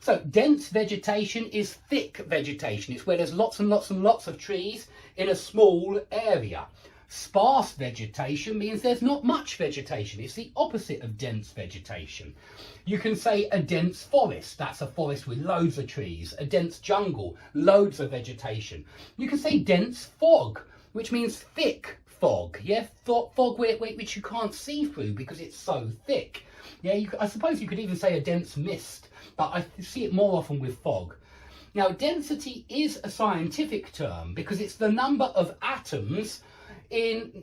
So dense vegetation is thick vegetation. It's where there's lots and lots and lots of trees in a small area. Sparse vegetation means there's not much vegetation. It's the opposite of dense vegetation. You can say a dense forest. That's a forest with loads of trees. A dense jungle, loads of vegetation. You can say dense fog, which means thick fog. Yeah, fog which you can't see through because it's so thick. Yeah, I suppose you could even say a dense mist, but I see it more often with fog. Now, density is a scientific term because it's the number of atoms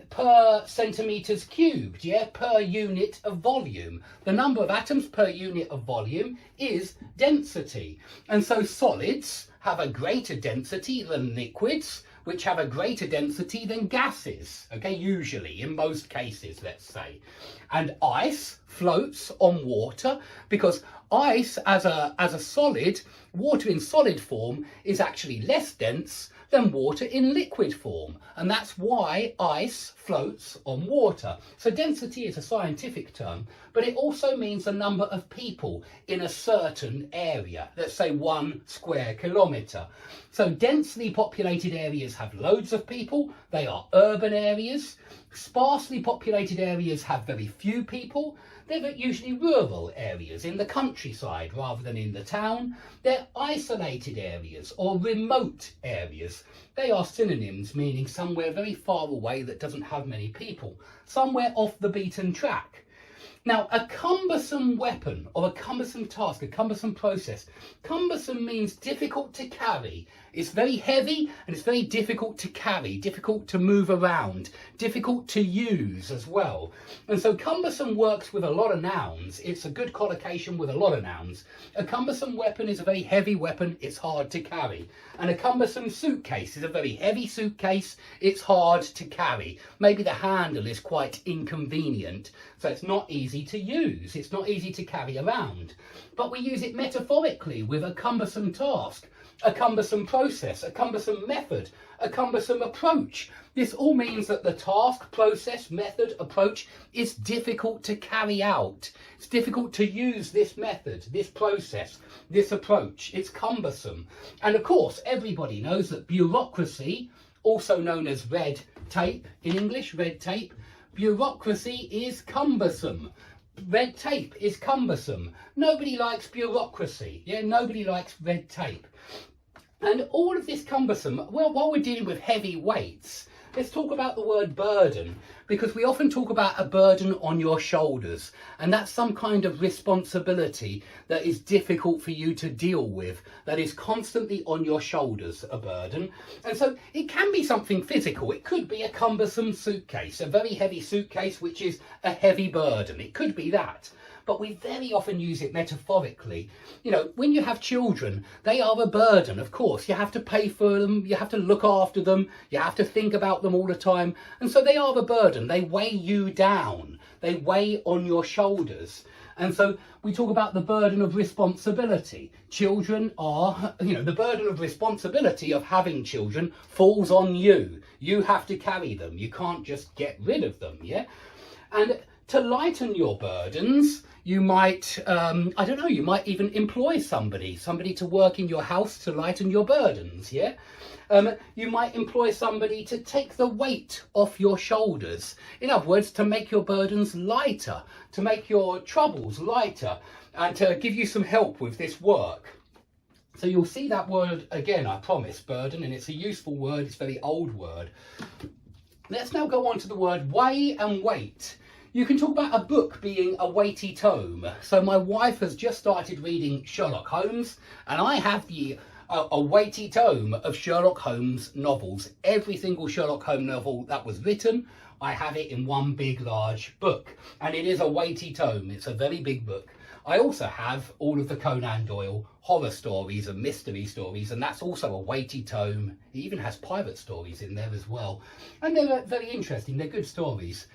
per centimetres cubed, yeah, per unit of volume. The number of atoms per unit of volume is density. And so solids have a greater density than liquids, which have a greater density than gases, okay, usually, in most cases, let's say. And ice floats on water because ice as a solid, water in solid form is actually less dense than water in liquid form, and that's why ice floats on water. So density is a scientific term, but it also means the number of people in a certain area, let's say 1 square kilometre. So densely populated areas have loads of people, they are urban areas. Sparsely populated areas have very few people. They're usually rural areas in the countryside rather than in the town. They're isolated areas or remote areas. They are synonyms meaning somewhere very far away that doesn't have many people, somewhere off the beaten track. Now, a cumbersome weapon or a cumbersome task, a cumbersome process. Cumbersome means difficult to carry. It's very heavy and it's very difficult to carry, difficult to move around, difficult to use as well. And so cumbersome works with a lot of nouns. It's a good collocation with a lot of nouns. A cumbersome weapon is a very heavy weapon. It's hard to carry. And a cumbersome suitcase is a very heavy suitcase. It's hard to carry. Maybe the handle is quite inconvenient, so it's not easy to use. It's not easy to carry around. But we use it metaphorically with a cumbersome task, a cumbersome process, a cumbersome method, a cumbersome approach. This all means that the task, process, method, approach is difficult to carry out. It's difficult to use this method, this process, this approach. It's cumbersome. And of course, everybody knows that bureaucracy, also known as red tape in English, red tape, bureaucracy is cumbersome. Red tape is cumbersome. Nobody likes bureaucracy. Yeah, nobody likes red tape. And all of this cumbersome, well, while we're dealing with heavy weights, let's talk about the word burden, because we often talk about a burden on your shoulders, and that's some kind of responsibility that is difficult for you to deal with, that is constantly on your shoulders, a burden. And so it can be something physical. It could be a cumbersome suitcase, a very heavy suitcase, which is a heavy burden. It could be that. But we very often use it metaphorically. You know, when you have children, they are a burden, of course. You have to pay for them, you have to look after them, you have to think about them all the time. And so they are a burden. They weigh you down. They weigh on your shoulders. And so we talk about the burden of responsibility. Children are, the burden of responsibility of having children falls on you. You have to carry them. You can't just get rid of them, yeah? And to lighten your burdens, you might, you might even employ somebody to work in your house to lighten your burdens, yeah? You might employ somebody to take the weight off your shoulders. In other words, to make your burdens lighter, to make your troubles lighter, and to give you some help with this work. So you'll see that word again, I promise, burden, and it's a useful word, it's a very old word. Let's now go on to the word weigh and weight. You can talk about a book being a weighty tome. So my wife has just started reading Sherlock Holmes, and I have a weighty tome of Sherlock Holmes novels. Every single Sherlock Holmes novel that was written, I have it in one big large book, and it is a weighty tome. It's a very big book. I also have all of the Conan Doyle horror stories and mystery stories, and that's also a weighty tome. It even has pirate stories in there as well, and they're very interesting. They're good stories.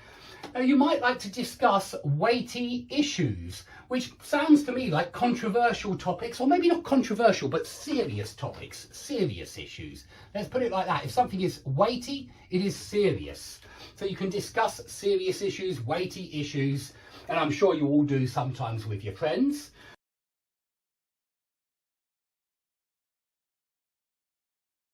Now, you might like to discuss weighty issues, which sounds to me like controversial topics, or maybe not controversial, but serious topics, serious issues. Let's put it like that. If something is weighty, it is serious. So you can discuss serious issues, weighty issues, and I'm sure you all do sometimes with your friends.